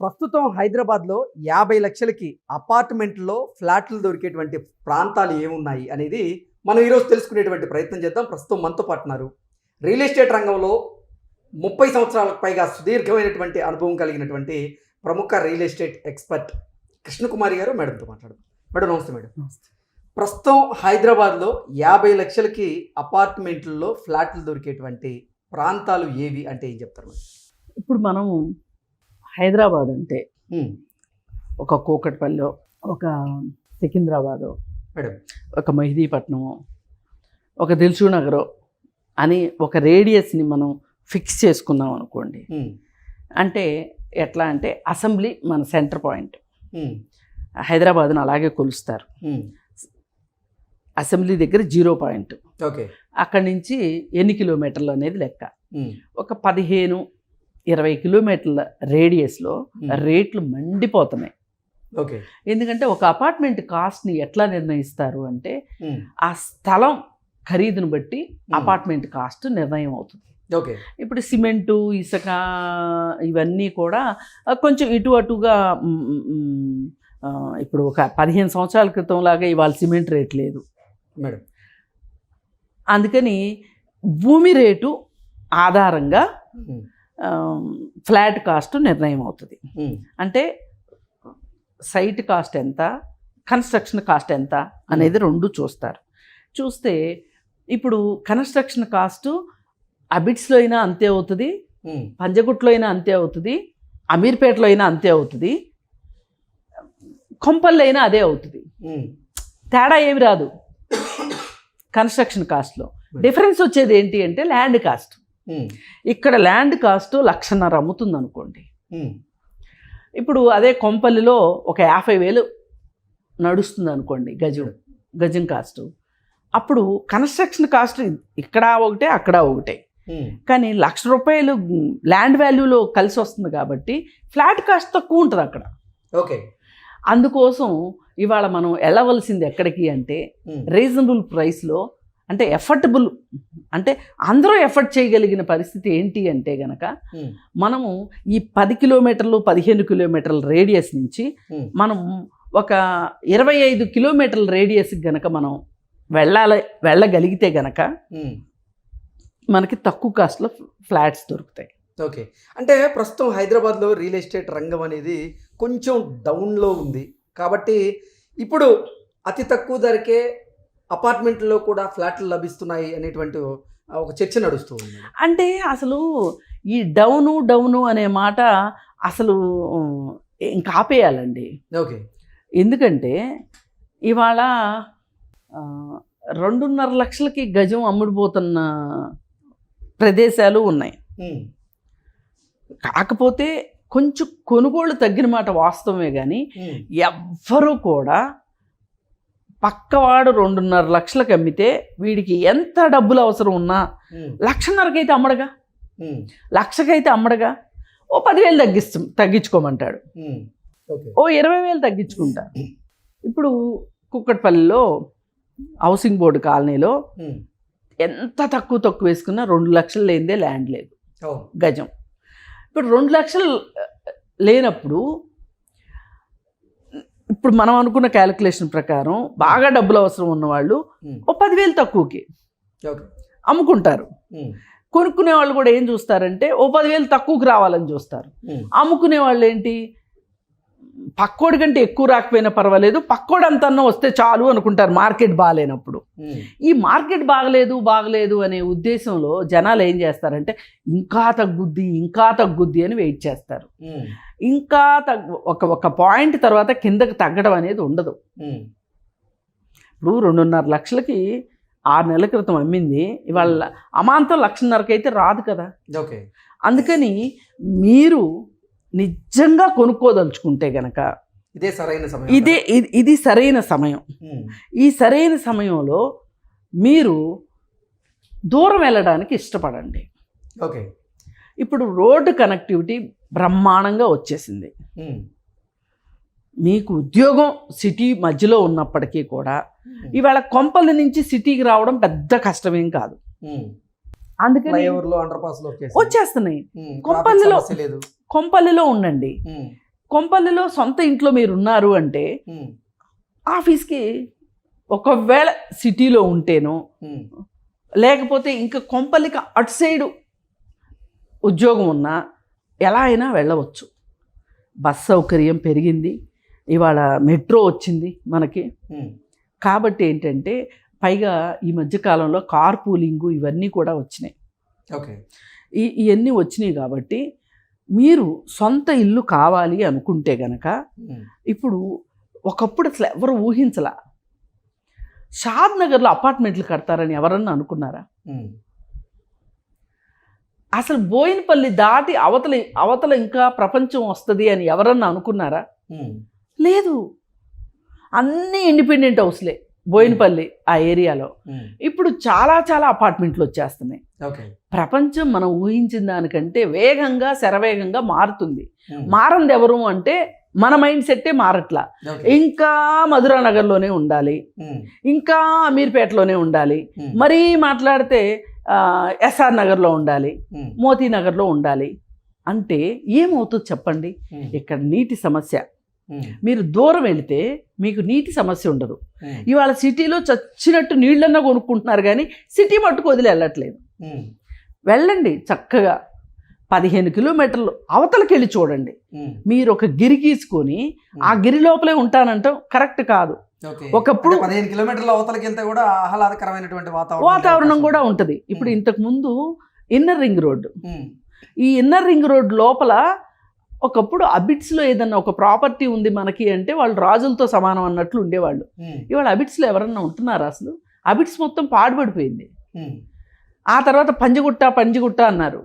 ప్రస్తుతం హైదరాబాద్లో 50 లక్షలకి అపార్ట్మెంట్లో ఫ్లాట్లు దొరికేటువంటి ప్రాంతాలు ఏమున్నాయి అనేది మనం ఈరోజు తెలుసుకునేటువంటి ప్రయత్నం చేద్దాం. ప్రస్తుతం మనతో పాటున్నారు రియల్ ఎస్టేట్ రంగంలో 30 సంవత్సరాలకు పైగా సుదీర్ఘమైనటువంటి అనుభవం కలిగినటువంటి ప్రముఖ రియల్ ఎస్టేట్ ఎక్స్పర్ట్ కృష్ణకుమారి గారు. మేడంతో మాట్లాడదాం. మేడం నమస్తే. మేడం నమస్తే. ప్రస్తుతం హైదరాబాద్లో 50 లక్షలకి అపార్ట్మెంట్లలో ఫ్లాట్లు దొరికేటువంటి ప్రాంతాలు ఏవి అంటే ఏం చెప్తారు మేడం? ఇప్పుడు మనం హైదరాబాద్ అంటే ఒక కూకట్పల్లి, ఒక సికింద్రాబాదు, మేడం ఒక మెహదీపట్నము, ఒక దిల్సుఖ్ నగర్ అని ఒక రేడియస్ని మనం ఫిక్స్ చేసుకున్నాం అనుకోండి. అంటే ఎట్లా అంటే అసెంబ్లీ మన సెంటర్ పాయింట్. హైదరాబాద్ను అలాగే కొలుస్తారు. అసెంబ్లీ దగ్గర 0 పాయింట్. ఓకే. అక్కడి నుంచి ఎన్ని కిలోమీటర్లు అనేది లెక్క. ఒక 15-20 కిలోమీటర్ల రేడియస్లో రేట్లు మండిపోతున్నాయి. ఓకే. ఎందుకంటే ఒక అపార్ట్మెంట్ కాస్ట్ని ఎట్లా నిర్ణయిస్తారు అంటే ఆ స్థలం ఖరీదును బట్టి అపార్ట్మెంట్ కాస్ట్ నిర్ణయం అవుతుంది. ఓకే. ఇప్పుడు సిమెంటు, ఇసుక ఇవన్నీ కూడా కొంచెం ఇటు అటుగా ఇప్పుడు ఒక 15 సంవత్సరాల క్రితం లాగా ఇవాళ సిమెంట్ రేట్ లేదు మేడం. అందుకని భూమి రేటు ఆధారంగా ఫ్లాట్ కాస్ట్ నిర్ణయం అవుతుంది. అంటే సైట్ కాస్ట్ ఎంత, కన్స్ట్రక్షన్ కాస్ట్ ఎంత అనేది రెండు చూస్తారు. చూస్తే ఇప్పుడు కన్స్ట్రక్షన్ కాస్ట్ అబిడ్స్లో అయినా అంతే అవుతుంది, పంజగుట్లో అయినా అంతే అవుతుంది, అమీర్పేటలో అయినా అంతే అవుతుంది, కొంపల్లో అయినా అదే అవుతుంది. తేడా ఏమి రాదు. కన్స్ట్రక్షన్ కాస్ట్లో డిఫరెన్స్ వచ్చేది ఏంటి అంటే ల్యాండ్ కాస్ట్. ఇక్కడ ల్యాండ్ కాస్ట్ 1,50,000 అమ్ముతుంది అనుకోండి. ఇప్పుడు అదే కొంపల్లిలో ఒక 50,000 నడుస్తుంది అనుకోండి గజం కాస్ట్. అప్పుడు కన్స్ట్రక్షన్ కాస్ట్ ఇక్కడ ఒకటే, అక్కడ ఒకటే. కానీ ₹1,00,000 ల్యాండ్ వాల్యూలో కలిసి వస్తుంది కాబట్టి ఫ్లాట్ కాస్ట్ తక్కువ ఉంటుంది అక్కడ. ఓకే. అందుకోసం ఇవాళ మనం వెళ్ళవలసింది ఎక్కడికి అంటే రీజనబుల్ ప్రైస్లో, అంటే ఎఫర్టబుల్, అంటే అందరూ ఎఫర్ట్ చేయగలిగిన పరిస్థితి ఏంటి అంటే గనక మనము ఈ 10 కిలోమీటర్లు 15 కిలోమీటర్ల రేడియస్ నుంచి మనం ఒక 25 కిలోమీటర్ల రేడియస్కి గనక మనం వెళ్ళగలిగితే గనక మనకి తక్కువ కాస్ట్లో ఫ్లాట్స్ దొరుకుతాయి. ఓకే. అంటే ప్రస్తుతం హైదరాబాద్లో రియల్ ఎస్టేట్ రంగం అనేది కొంచెం డౌన్లో ఉంది కాబట్టి ఇప్పుడు అతి తక్కువ ధరకే అపార్ట్మెంట్లో కూడా ఫ్లాట్లు లభిస్తున్నాయి అనేటువంటి ఒక చర్చ నడుస్తూ ఉంది. అంటే అసలు ఈ డౌను అనే మాట అసలు ఇంకా ఆపేయాలండి. ఓకే. ఎందుకంటే ఇవాళ 2.5 లక్షలకి గజం అమ్ముడుపోతున్న ప్రదేశాలు ఉన్నాయి. కాకపోతే కొంచెం కొనుగోళ్ళు తగ్గిన మాట వాస్తవమే, కానీ ఎవ్వరూ కూడా పక్కవాడు 2.5 లక్షలకు అమ్మితే వీడికి ఎంత డబ్బులు అవసరం ఉన్నా 1,50,000 అయితే అమ్మడగా, 1,00,000 అయితే అమ్మడగా, ఓ 10,000 తగ్గించుకోమంటాడు, ఓ 20,000 తగ్గించుకుంటా. ఇప్పుడు కుక్కట్పల్లిలో హౌసింగ్ బోర్డు కాలనీలో ఎంత తక్కువ వేసుకున్నా 2 లక్షలు లేనిదే ల్యాండ్ లేదు గజం. ఇప్పుడు 2 లక్షలు లేనప్పుడు ఇప్పుడు మనం అనుకున్న క్యాలిక్యులేషన్ ప్రకారం బాగా డబ్బులు అవసరం ఉన్నవాళ్ళు ఓ 10,000 తక్కువకి అమ్ముకుంటారు. కొనుక్కునే వాళ్ళు కూడా ఏం చూస్తారంటే ఓ 10,000 తక్కువకి రావాలని చూస్తారు. అమ్ముకునే వాళ్ళు ఏంటి, పక్కోడి కంటే ఎక్కువ రాకపోయినా పర్వాలేదు, పక్కోడు అంతన్నా వస్తే చాలు అనుకుంటారు మార్కెట్ బాగాలేనప్పుడు. ఈ మార్కెట్ బాగలేదు అనే ఉద్దేశంలో జనాలు ఏం చేస్తారంటే ఇంకా తగ్గుద్ది అని వెయిట్ చేస్తారు. ఇంకా ఒక పాయింట్ తర్వాత కిందకి తగ్గడం అనేది ఉండదు. ఇప్పుడు 2.5 లక్షలకి 6 నెలల క్రితం అమ్మింది ఇవాళ అమాంతం 1,50,000 అయితే రాదు కదా. అందుకని మీరు నిజంగా కొనుక్కోదలుచుకుంటే గనక ఇది సరైన సమయం. ఈ సరైన సమయంలో మీరు దూరం వెళ్ళడానికి ఇష్టపడండి. ఓకే. ఇప్పుడు రోడ్డు కనెక్టివిటీ బ్రహ్మాండంగా వచ్చేసింది. మీకు ఉద్యోగం సిటీ మధ్యలో ఉన్నప్పటికీ కూడా ఇవాళ కొంపల నుంచి సిటీకి రావడం పెద్ద కష్టమేం కాదు. అందుకని వచ్చేస్తున్నాయి. కొంపల్లిలో ఉండండి, కొంపల్లిలో సొంత ఇంట్లో మీరు ఉన్నారు అంటే ఆఫీస్కి ఒకవేళ సిటీలో ఉంటేనో లేకపోతే ఇంకా కొంపల్లికి అటు సైడు ఉద్యోగం ఉన్నా ఎలా అయినా వెళ్ళవచ్చు. బస్ సౌకర్యం పెరిగింది, ఇవాళ మెట్రో వచ్చింది మనకి. కాబట్టి ఏంటంటే పైగా ఈ మధ్యకాలంలో కార్ పూలింగు ఇవన్నీ కూడా వచ్చినాయి. ఓకే, ఇవన్నీ వచ్చినాయి కాబట్టి మీరు సొంత ఇల్లు కావాలి అనుకుంటే గనక ఇప్పుడు ఒకప్పుడు అసలు ఎవరు ఊహించలా షాద్ నగర్లో అపార్ట్మెంట్లు కడతారని ఎవరన్నా అనుకున్నారా? అసలు బోయినపల్లి దాటి అవతల ఇంకా ప్రపంచం వస్తుంది అని ఎవరన్నా అనుకున్నారా? లేదు. అన్నీ ఇండిపెండెంట్ హౌస్లే బోయినపల్లి ఆ ఏరియాలో. ఇప్పుడు చాలా చాలా అపార్ట్మెంట్లు వచ్చేస్తున్నాయి. ప్రపంచం మనం ఊహించిన దానికంటే వేగంగా శరవేగంగా మారుతుంది. మారంది ఎవరు అంటే మన మైండ్ సెట్టే మారట్లా. ఇంకా మధురా నగర్లోనే ఉండాలి, ఇంకా అమీర్పేటలోనే ఉండాలి, మరీ మాట్లాడితే ఎస్ఆర్ నగర్లో ఉండాలి, మోతీ నగర్లో ఉండాలి అంటే ఏమవుతుంది చెప్పండి? ఇక్కడ నీటి సమస్య. మీరు దూరం వెళితే మీకు నీటి సమస్య ఉండదు. ఇవాళ సిటీలో చచ్చినట్టు నీళ్ళన్నా కొనుక్కుంటున్నారు కానీ సిటీ మట్టుకు వదిలి వెళ్ళట్లేదు. వెళ్ళండి చక్కగా 15 కిలోమీటర్లు అవతలకి వెళ్ళి చూడండి. మీరు ఒక గిరి గీసుకొని ఆ గిరి లోపలే ఉంటానంటాం కరెక్ట్ కాదు. ఒకప్పుడు 15 కిలోమీటర్ల అవతలకి వెళ్తే కూడా ఆహ్లాదకరమైనటువంటి వాతావరణం కూడా ఉంటుంది. ఇప్పుడు ఇంతకు ముందు ఇన్నర్ రింగ్ రోడ్డు, ఈ ఇన్నర్ రింగ్ రోడ్ లోపల ఒకప్పుడు అబిట్స్లో ఏదన్నా ఒక ప్రాపర్టీ ఉంది మనకి అంటే వాళ్ళు రాజులతో సమానం అన్నట్లు ఉండేవాళ్ళు. ఇవాళ అబిట్స్లో ఎవరన్నా ఉంటున్నారా? అసలు అబిట్స్ మొత్తం పాడుపడిపోయింది. ఆ తర్వాత పంజగుట్ట అన్నారు.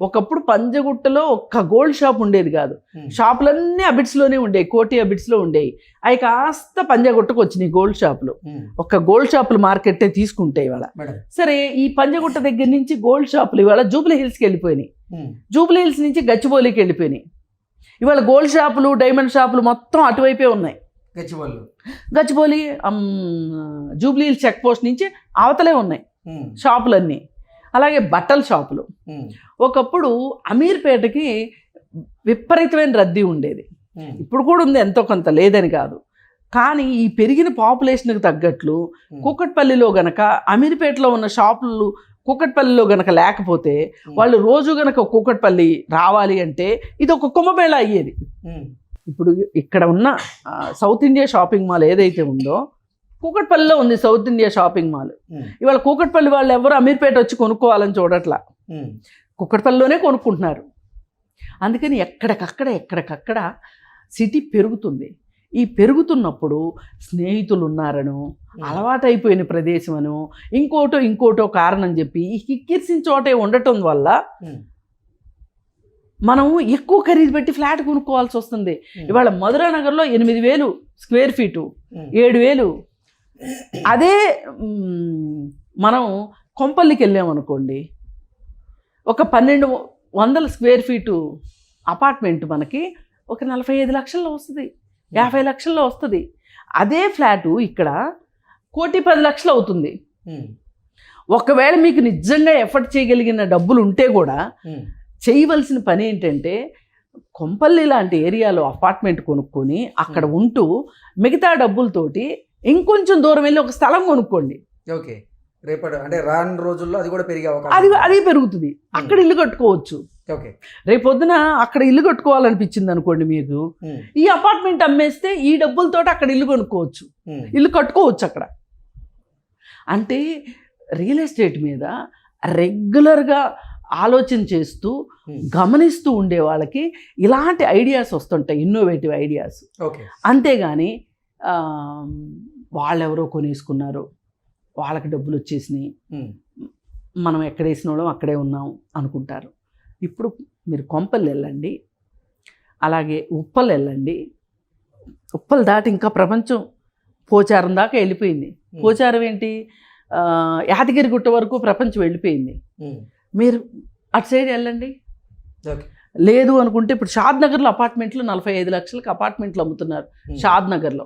ఒకప్పుడు పంజగుట్టలో ఒక్క గోల్డ్ షాప్ ఉండేది కాదు, షాపులన్నీ అబిట్స్లోనే ఉండేవి, కోటి అబిట్స్లో ఉండేవి. అవి కాస్త పంజగుట్టకు వచ్చినాయి గోల్డ్ షాపులు. ఒక్క గోల్డ్ షాపులు మార్కెట్టే తీసుకుంటే ఇవాళ. సరే, ఈ పంజగుట్ట దగ్గర నుంచి గోల్డ్ షాపులు ఇవాళ జూబ్లీ హిల్స్కి వెళ్ళిపోయినాయి, జూబ్లీ హిల్స్ నుంచి గచ్చిబౌలికి వెళ్ళిపోయినాయి. ఇవాళ గోల్డ్ షాపులు డైమండ్ షాపులు మొత్తం అటువైపే ఉన్నాయి. గచ్చిబౌలి జూబ్లీ హిల్స్ చెక్ పోస్ట్ నుంచి అవతలే ఉన్నాయి షాపులన్నీ. అలాగే బట్టల షాపులు. ఒకప్పుడు అమీర్పేటకి విపరీతమైన రద్దీ ఉండేది, ఇప్పుడు కూడా ఉంది, ఎంతో కొంత లేదని కాదు. కానీ ఈ పెరిగిన పాపులేషన్కి తగ్గట్లు కూకట్పల్లిలో గనక అమీర్పేటలో ఉన్న షాపులు కూకట్పల్లిలో గనక లేకపోతే వాళ్ళు రోజు గనక కూకట్పల్లి రావాలి అంటే ఇది ఒక కుంభమేళ అయ్యేది. ఇప్పుడు ఇక్కడ ఉన్న సౌత్ ఇండియా షాపింగ్ మాల్ ఏదైతే ఉందో కూకట్పల్లిలో ఉంది సౌత్ ఇండియా షాపింగ్ మాల్. ఇవాళ కూకట్పల్లి వాళ్ళు ఎవరు అమీర్పేట వచ్చి కొనుక్కోవాలని చూడట్లా, కూకట్పల్లిలోనే కొనుక్కుంటున్నారు. అందుకని ఎక్కడికక్కడ సిటీ పెరుగుతుంది. ఈ పెరుగుతున్నప్పుడు స్నేహితులు ఉన్నారనో, అలవాటైపోయిన ప్రదేశం అనో, ఇంకోటో కారణం చెప్పి ఈ కిక్కిర్సిన చోటే ఉండటం వల్ల మనం ఎక్కువ ఖరీదు పెట్టి ఫ్లాట్ కొనుక్కోవాల్సి వస్తుంది. ఇవాళ మధురా నగర్లో 8,000 స్క్వేర్ ఫీటు, 7,000. అదే మనం కొంపల్లికి వెళ్ళామనుకోండి, ఒక 1,200 స్క్వేర్ ఫీటు అపార్ట్మెంట్ మనకి ఒక 45 లక్షల్లో వస్తుంది, 50 లక్షల్లో వస్తుంది. అదే ఫ్లాటు ఇక్కడ 1,10,00,000 అవుతుంది. ఒకవేళ మీకు నిజంగా ఎఫర్ట్ చేయగలిగిన డబ్బులు ఉంటే కూడా చేయవలసిన పని ఏంటంటే కొంపల్లి లాంటి ఏరియాలో అపార్ట్మెంట్ కొనుక్కొని అక్కడ ఉంటూ మిగతా డబ్బులతోటి ఇంకొంచెం దూరం వెళ్ళి ఒక స్థలం కొనుక్కోండి. ఓకే, రేపటి అంటే రాను రోజుల్లో అది కూడా పెరిగే అది పెరుగుతుంది. అక్కడ ఇల్లు కట్టుకోవచ్చు. ఓకే, రేపు పొద్దున అక్కడ ఇల్లు కట్టుకోవాలనిపించింది అనుకోండి, మీకు ఈ అపార్ట్మెంట్ అమ్మేస్తే ఈ డబ్బులతో అక్కడ ఇల్లు కొనుక్కోవచ్చు, ఇల్లు కట్టుకోవచ్చు అక్కడ. అంటే రియల్ ఎస్టేట్ మీద రెగ్యులర్గా ఆలోచన చేస్తూ గమనిస్తూ ఉండే వాళ్ళకి ఇలాంటి ఐడియాస్ వస్తుంటాయి, ఇన్నోవేటివ్ ఐడియాస్. అంతేగాని వాళ్ళెవరో కొనేసుకున్నారు, వాళ్ళకి డబ్బులు వచ్చేసినాయి, మనం ఎక్కడ వేసిన వాళ్ళం అక్కడే ఉన్నాం అనుకుంటారు. ఇప్పుడు మీరు కొంపల్లి వెళ్ళండి, అలాగే ఉప్పల్ వెళ్ళండి. ఉప్పల్ దాటి ఇంకా ప్రపంచం పోచారం దాకా వెళ్ళిపోయింది. పోచారం ఏంటి, యాదగిరిగుట్ట వరకు ప్రపంచం వెళ్ళిపోయింది. మీరు అటు సైడ్ వెళ్ళండి. లేదు అనుకుంటే ఇప్పుడు షాద్ నగర్లో అపార్ట్మెంట్లు 45 లక్షలకి అపార్ట్మెంట్లు అమ్ముతున్నారు. షాద్ నగర్లో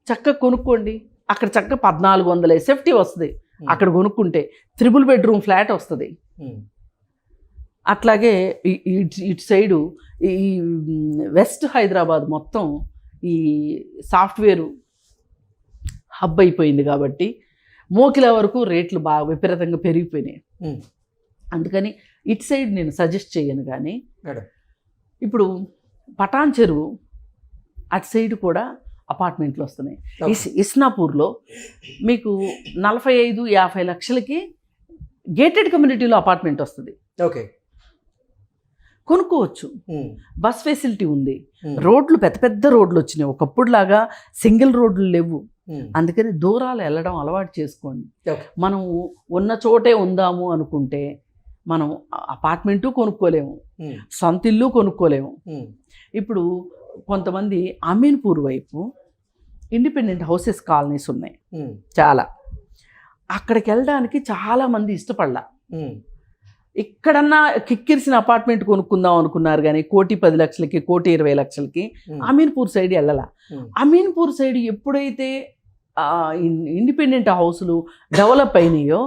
చక్కగా కొనుక్కోండి. అక్కడ చక్కగా 1,400 SFT వస్తుంది. అక్కడ కొనుక్కుంటే 3 బెడ్రూమ్ ఫ్లాట్ వస్తుంది. అట్లాగే ఇటు సైడు ఈ వెస్ట్ హైదరాబాద్ మొత్తం ఈ సాఫ్ట్వేర్ హబ్ అయిపోయింది కాబట్టి మోకిల వరకు రేట్లు బాగా విపరీతంగా పెరిగిపోయినాయి. అందుకని ఇటు సైడ్ నేను సజెస్ట్ చేయను. కానీ ఇప్పుడు పటాన్ చెరువు అటు సైడ్ కూడా అపార్ట్మెంట్లు వస్తున్నాయి. ఇస్నాపూర్లో మీకు 45-50 లక్షలకి గేటెడ్ కమ్యూనిటీలో అపార్ట్మెంట్ వస్తుంది. ఓకే, కొనుక్కోవచ్చు. బస్ ఫెసిలిటీ ఉంది. రోడ్లు పెద్ద పెద్ద రోడ్లు వచ్చినాయి. ఒకప్పుడు లాగా సింగిల్ రోడ్లు లేవు. అందుకని దూరాలు వెళ్ళడం అలవాటు చేసుకోండి. మనం ఉన్న చోటే ఉందాము అనుకుంటే మనం అపార్ట్మెంటు కొనుక్కోలేము, సొంత ఇల్లు కొనుక్కోలేము. ఇప్పుడు కొంతమంది అమీన్పూర్ వైపు ఇండిపెండెంట్ హౌసెస్ కాలనీస్ ఉన్నాయి చాలా. అక్కడికి వెళ్ళడానికి చాలామంది ఇష్టపడలా. ఇక్కడన్నా కిక్కిరిసిన అపార్ట్మెంట్ కొనుక్కుందాం అనుకున్నారు కానీ 1,10 లక్షలకి 1,20 లక్షలకి అమీన్పూర్ సైడ్ వెళ్ళాల. అమీన్పూర్ సైడ్ ఎప్పుడైతే ఇండిపెండెంట్ హౌస్లు డెవలప్ అయినాయో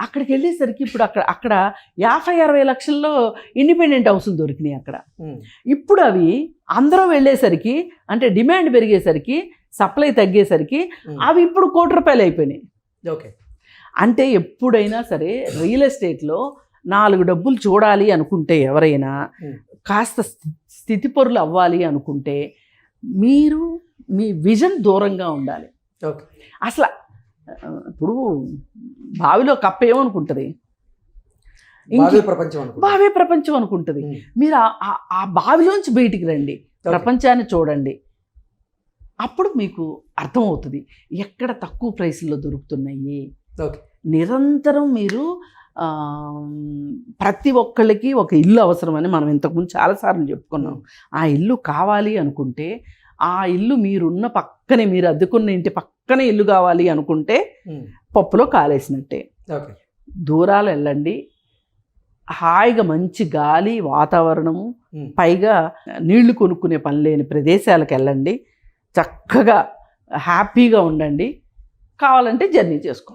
అక్కడికి వెళ్ళేసరికి ఇప్పుడు అక్కడ 50-60 లక్షల్లో ఇండిపెండెంట్ హౌస్లు దొరికినాయి అక్కడ. ఇప్పుడు అవి అందరూ వెళ్ళేసరికి అంటే డిమాండ్ పెరిగేసరికి సప్లై తగ్గేసరికి అవి ఇప్పుడు 1 కోటి రూపాయలు అయిపోయినాయి. ఓకే, అంటే ఎప్పుడైనా సరే రియల్ ఎస్టేట్లో 4 డబ్బులు చూడాలి అనుకుంటే ఎవరైనా కాస్త స్థితిపరులు అవ్వాలి అనుకుంటే మీరు మీ విజన్ దూరంగా ఉండాలి. అసలు ఇప్పుడు బావిలో కప్ప ఏమనుకుంటుంది? బావే ప్రపంచం అనుకుంటుంది. మీరు ఆ బావిలోంచి బయటికి రండి, ప్రపంచాన్ని చూడండి. అప్పుడు మీకు అర్థమవుతుంది ఎక్కడ తక్కువ ప్రైస్లో దొరుకుతున్నాయి. నిరంతరం మీరు ప్రతి ఒక్కళ్ళకి ఒక ఇల్లు అవసరమని మనం ఇంతకుముందు చాలాసార్లు చెప్పుకున్నాం. ఆ ఇల్లు కావాలి అనుకుంటే ఆ ఇల్లు మీరున్న పక్కనే, మీరు అద్దెకున్న ఇంటి పక్కనే ఇల్లు కావాలి అనుకుంటే పప్పులో కాలేసినట్టే. దూరాలు వెళ్ళండి, హాయిగా మంచి గాలి వాతావరణము, పైగా నీళ్లు కొనుక్కునే పని లేని ప్రదేశాలకు వెళ్ళండి, చక్కగా హ్యాపీగా ఉండండి. కావాలంటే జర్నీ చేసుకోండి.